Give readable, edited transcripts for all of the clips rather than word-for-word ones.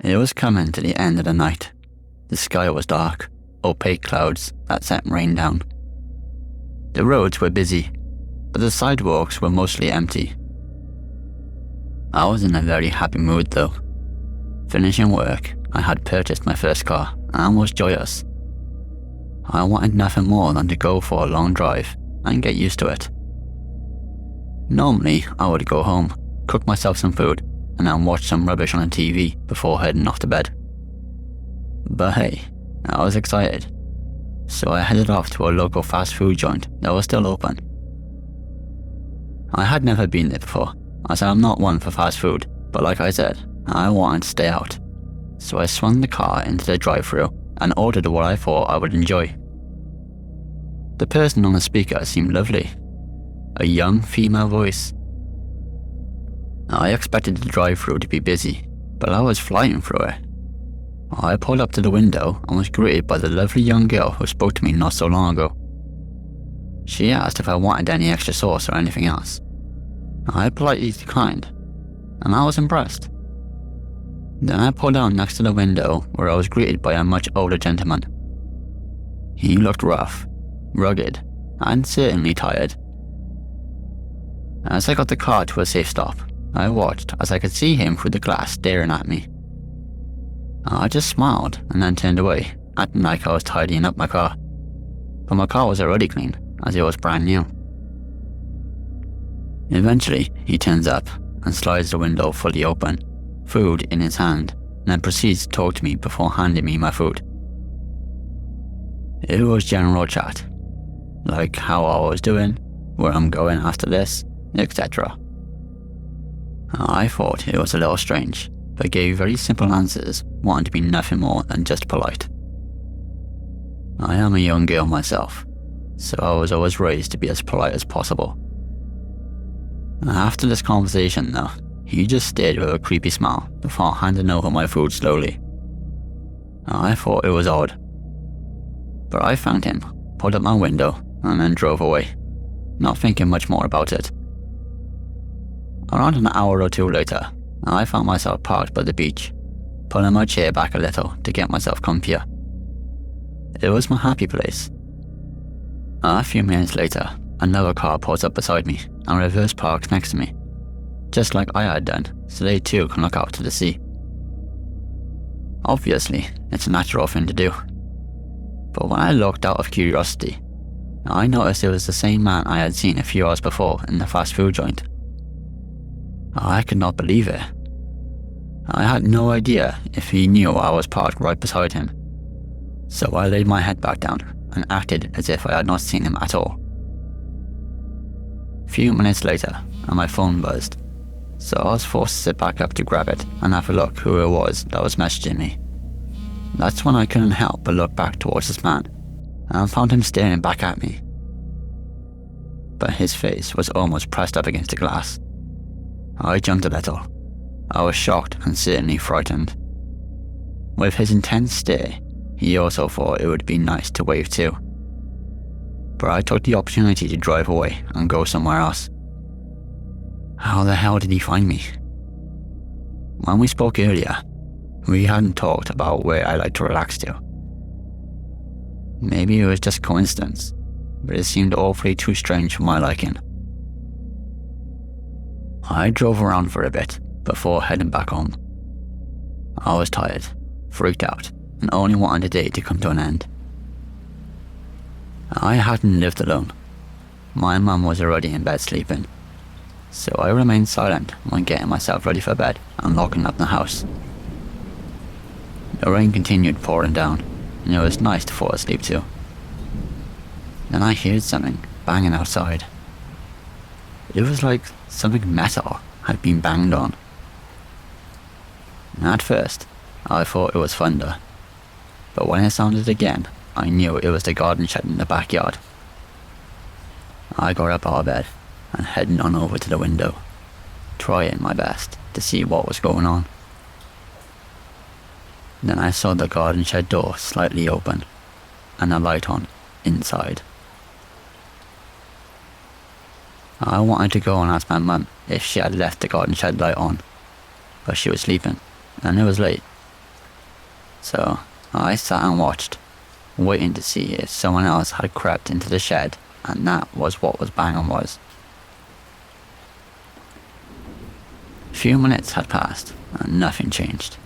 It was coming to the end of the night. The sky was dark, opaque clouds that sent rain down. The roads were busy, but the sidewalks were mostly empty. I was in a very happy mood though. Finishing work, I had purchased my first car and was joyous. I wanted nothing more than to go for a long drive and get used to it. Normally, I would go home, cook myself some food, and then watch some rubbish on the TV before heading off to bed. But hey, I was excited, so I headed off to a local fast food joint that was still open. I had never been there before, as I'm not one for fast food, but like I said, I wanted to stay out. So I swung the car into the drive-thru and ordered what I thought I would enjoy. The person on the speaker seemed lovely. A young female voice. I expected the drive-thru to be busy, but I was flying through it. I pulled up to the window and was greeted by the lovely young girl who spoke to me not so long ago. She asked if I wanted any extra sauce or anything else. I politely declined, and I was impressed. Then I pulled down next to the window where I was greeted by a much older gentleman. He looked rough, rugged, and certainly tired. As I got the car to a safe stop, I watched as I could see him through the glass staring at me. I just smiled and then turned away, acting like I was tidying up my car. But my car was already clean, as it was brand new. Eventually, he turns up and slides the window fully open, food in his hand, and then proceeds to talk to me before handing me my food. It was general chat, like how I was doing, where I'm going after this, etc. I thought it was a little strange, but gave very simple answers, wanting to be nothing more than just polite. I am a young girl myself, so I was always raised to be as polite as possible. After this conversation though, he just stared with a creepy smile before handing over my food slowly. I thought it was odd, but I thanked him, pulled up my window, and then drove away, not thinking much more about it. Around an hour or two later, I found myself parked by the beach, pulling my chair back a little to get myself comfier. It was my happy place. A few minutes later, another car pulls up beside me and reverse parks next to me, just like I had done, so they too can look out to the sea. Obviously, it's a natural thing to do. But when I looked out of curiosity, I noticed it was the same man I had seen a few hours before in the fast food joint. I could not believe it. I had no idea if he knew I was parked right beside him, so I laid my head back down and acted as if I had not seen him at all. A few minutes later, and my phone buzzed, so I was forced to sit back up to grab it and have a look who it was that was messaging me. That's when I couldn't help but look back towards this man, and found him staring back at me. But his face was almost pressed up against the glass. I jumped a little. I was shocked and certainly frightened. With his intense stare, he also thought it would be nice to wave too. But I took the opportunity to drive away and go somewhere else. How the hell did he find me? When we spoke earlier, we hadn't talked about where I like to relax to. Maybe it was just coincidence, but it seemed awfully too strange for my liking. I drove around for a bit before heading back home. I was tired, freaked out, and only wanted the day to come to an end. I hadn't lived alone. My mum was already in bed sleeping, so I remained silent when getting myself ready for bed and locking up the house. The rain continued pouring down, and it was nice to fall asleep to. Then I heard something banging outside. It was like something metal had been banged on. At first, I thought it was thunder, but when it sounded again, I knew it was the garden shed in the backyard. I got up out of bed and headed on over to the window, trying my best to see what was going on. Then I saw the garden shed door slightly open and a light on inside. I wanted to go and ask my mum if she had left the garden shed light on, but she was sleeping and it was late, So I sat and watched, waiting to see if someone else had crept into the shed, and that was what was banging was. A few minutes had passed and nothing changed.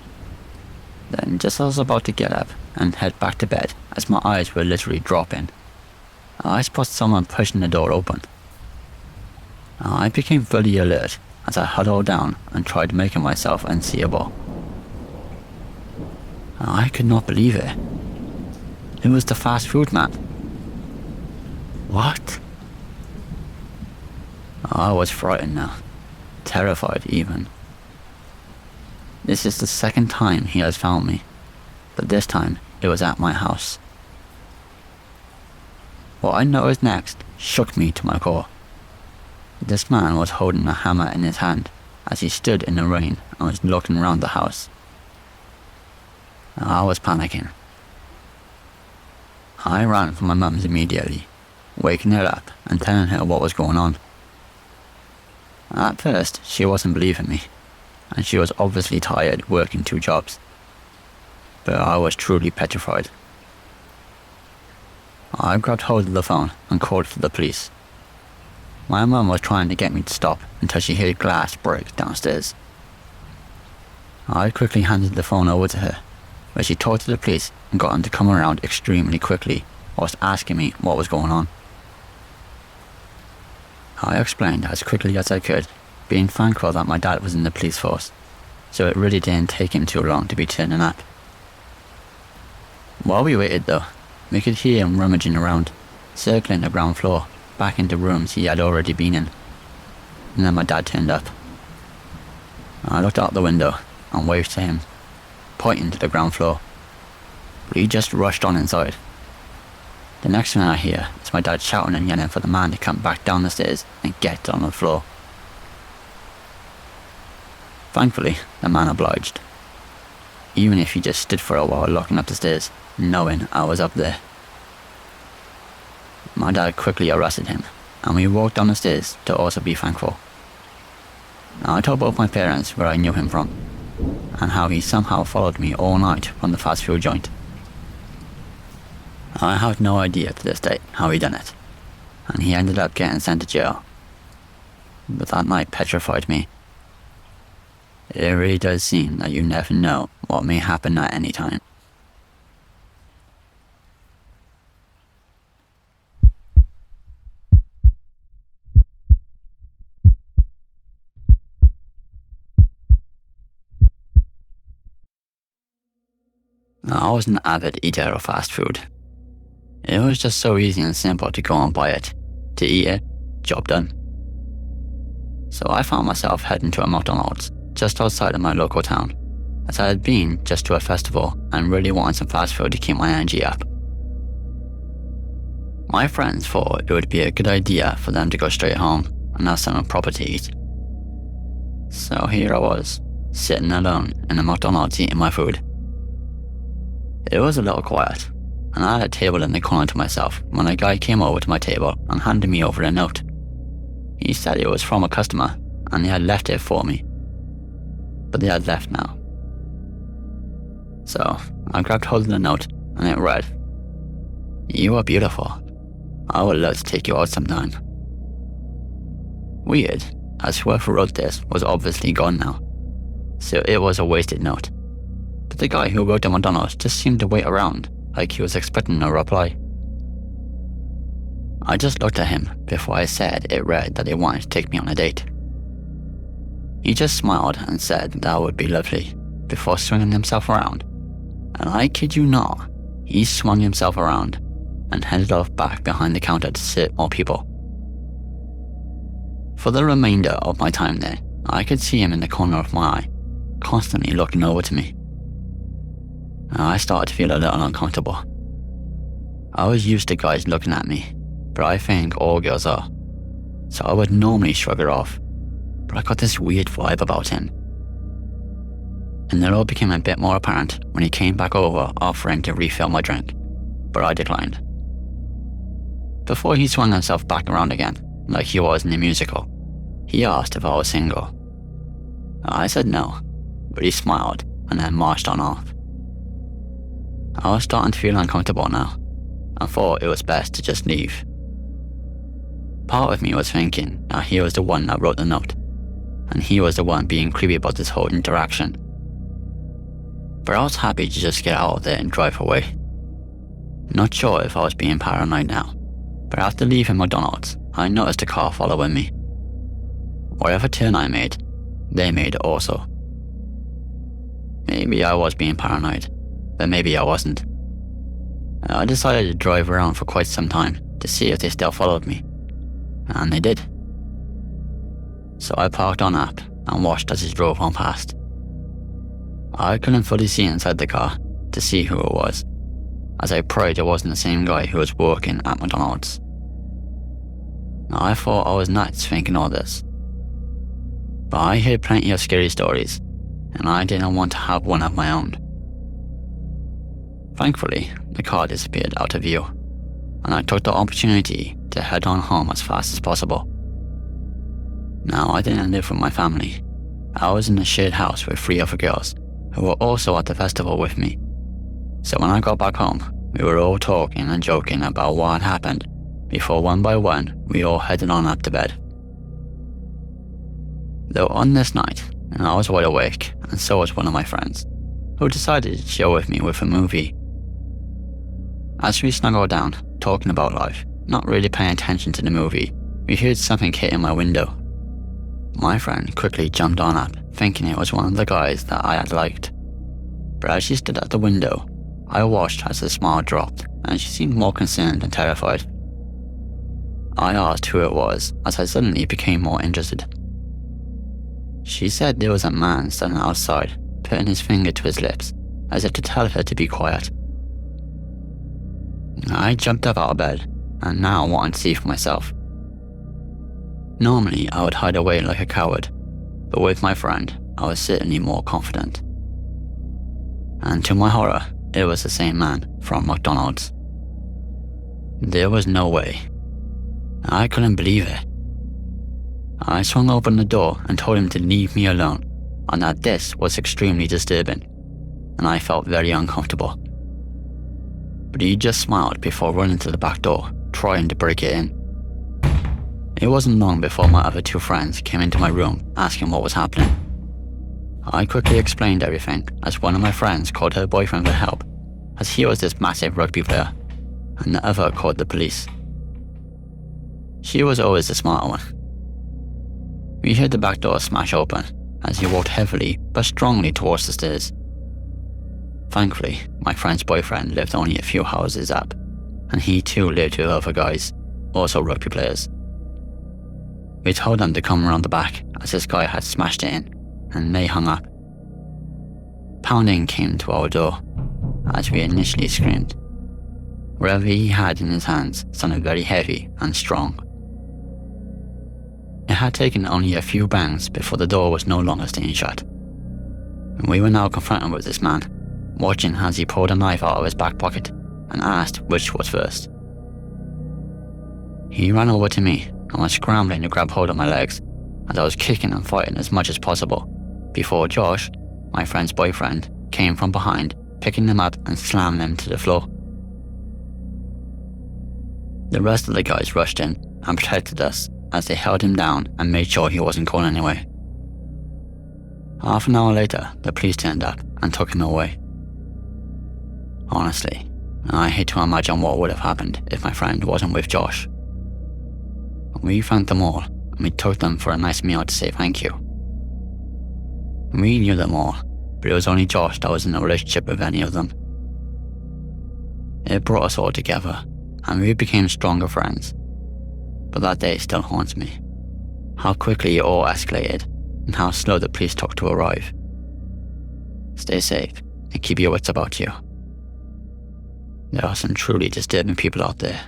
Then just as I was about to get up and head back to bed, as my eyes were literally dropping, I spotted someone pushing the door open. I became fully alert as I huddled down and tried making myself unseeable. I could not believe it. It was the fast food man. What? I was frightened now, terrified even. This is the second time he has found me, but this time it was at my house. What I noticed next shook me to my core. This man was holding a hammer in his hand as he stood in the rain and was looking around the house. I was panicking. I ran for my mum's immediately, waking her up and telling her what was going on. At first, she wasn't believing me, and she was obviously tired working 2 jobs. But I was truly petrified. I grabbed hold of the phone and called for the police. My mum was trying to get me to stop until she heard glass break downstairs. I quickly handed the phone over to her, where she talked to the police and got them to come around extremely quickly whilst asking me what was going on. I explained as quickly as I could, being thankful that my dad was in the police force, so it really didn't take him too long to be turning up. While we waited though, we could hear him rummaging around, circling the ground floor, back into rooms he had already been in. And then my dad turned up. I looked out the window and waved to him, pointing to the ground floor. But he just rushed on inside. The next thing I hear is my dad shouting and yelling for the man to come back down the stairs and get on the floor. Thankfully, the man obliged, even if he just stood for a while looking up the stairs, knowing I was up there. My dad quickly arrested him, and we walked down the stairs to also be thankful. I told both my parents where I knew him from, and how he somehow followed me all night from the fast food joint. I have no idea to this day how he done it, and he ended up getting sent to jail. But that night petrified me. It really does seem that you never know what may happen at any time. I was an avid eater of fast food. It was just so easy and simple to go and buy it, to eat it, job done. So I found myself heading to a McDonald's just outside of my local town, as I had been just to a festival and really wanted some fast food to keep my energy up. My friends thought it would be a good idea for them to go straight home and have something proper to eat. So here I was, sitting alone in a McDonald's eating my food. It was a little quiet, and I had a table in the corner to myself when a guy came over to my table and handed me over a note. He said it was from a customer, and he had left it for me. But they had left now. So I grabbed hold of the note, and it read, "You are beautiful. I would love to take you out sometime." Weird, as whoever wrote this was obviously gone now, so it was a wasted note. But the guy who wrote the McDonald's just seemed to wait around, like he was expecting a reply. I just looked at him before I said it read that he wanted to take me on a date. He just smiled and said that would be lovely, before swinging himself around. And I kid you not, he swung himself around and headed off back behind the counter to sit more people. For the remainder of my time there, I could see him in the corner of my eye, constantly looking over to me. I started to feel a little uncomfortable. I was used to guys looking at me, but I think all girls are, so I would normally shrug it off, but I got this weird vibe about him. And it all became a bit more apparent when he came back over offering to refill my drink, but I declined. Before he swung himself back around again, like he was in a musical, he asked if I was single. I said no, but he smiled and then marched on off. I was starting to feel uncomfortable now, and thought it was best to just leave. Part of me was thinking that he was the one that wrote the note, and he was the one being creepy about this whole interaction. But I was happy to just get out of there and drive away. Not sure if I was being paranoid now, but after leaving McDonald's, I noticed a car following me. Whatever turn I made, they made it also. Maybe I was being paranoid, but maybe I wasn't. I decided to drive around for quite some time to see if they still followed me, and they did. So I parked on app and watched as he drove on past. I couldn't fully see inside the car to see who it was, as I prayed it wasn't the same guy who was working at McDonald's. I thought I was nuts thinking all this, but I heard plenty of scary stories, and I didn't want to have one of my own. Thankfully, the car disappeared out of view, and I took the opportunity to head on home as fast as possible. Now, I didn't live with my family. I was in a shared house with 3 other girls who were also at the festival with me. So when I got back home, we were all talking and joking about what had happened before one by one we all headed on up to bed. Though on this night, I was wide awake, and so was one of my friends, who decided to chill with me with a movie. As we snuggled down, talking about life, not really paying attention to the movie, we heard something hit in my window. My friend quickly jumped on up, thinking it was one of the guys that I had liked. But as she stood at the window, I watched as her smile dropped, and she seemed more concerned and terrified. I asked who it was, as I suddenly became more interested. She said there was a man standing outside, putting his finger to his lips, as if to tell her to be quiet. I jumped up out of bed, and now wanted to see for myself. Normally, I would hide away like a coward, but with my friend, I was certainly more confident. And to my horror, it was the same man from McDonald's. There was no way. I couldn't believe it. I swung open the door and told him to leave me alone, and that this was extremely disturbing, and I felt very uncomfortable. But he just smiled before running to the back door, trying to break it in. It wasn't long before my other 2 friends came into my room asking what was happening. I quickly explained everything, as one of my friends called her boyfriend for help, as he was this massive rugby player, and the other called the police. She was always the smart one. We heard the back door smash open as he walked heavily but strongly towards the stairs. Thankfully, my friend's boyfriend lived only a few houses up, and he too lived with other guys, also rugby players. We told them to come around the back as this guy had smashed it in, and they hung up. Pounding came to our door, as we initially screamed. Whatever he had in his hands sounded very heavy and strong. It had taken only a few bangs before the door was no longer staying shut. And we were now confronted with this man, watching as he pulled a knife out of his back pocket and asked which was first. He ran over to me and was scrambling to grab hold of my legs as I was kicking and fighting as much as possible, before Josh, my friend's boyfriend, came from behind, picking them up and slammed them to the floor. The rest of the guys rushed in and protected us as they held him down and made sure he wasn't going anywhere. Half an hour later, the police turned up and took him away. Honestly, I hate to imagine what would have happened if my friend wasn't with Josh. We thanked them all, and we took them for a nice meal to say thank you. We knew them all, but it was only Josh that was in a relationship with any of them. It brought us all together, and we became stronger friends. But that day still haunts me. How quickly it all escalated, and how slow the police took to arrive. Stay safe, and keep your wits about you. There are some truly disturbing people out there.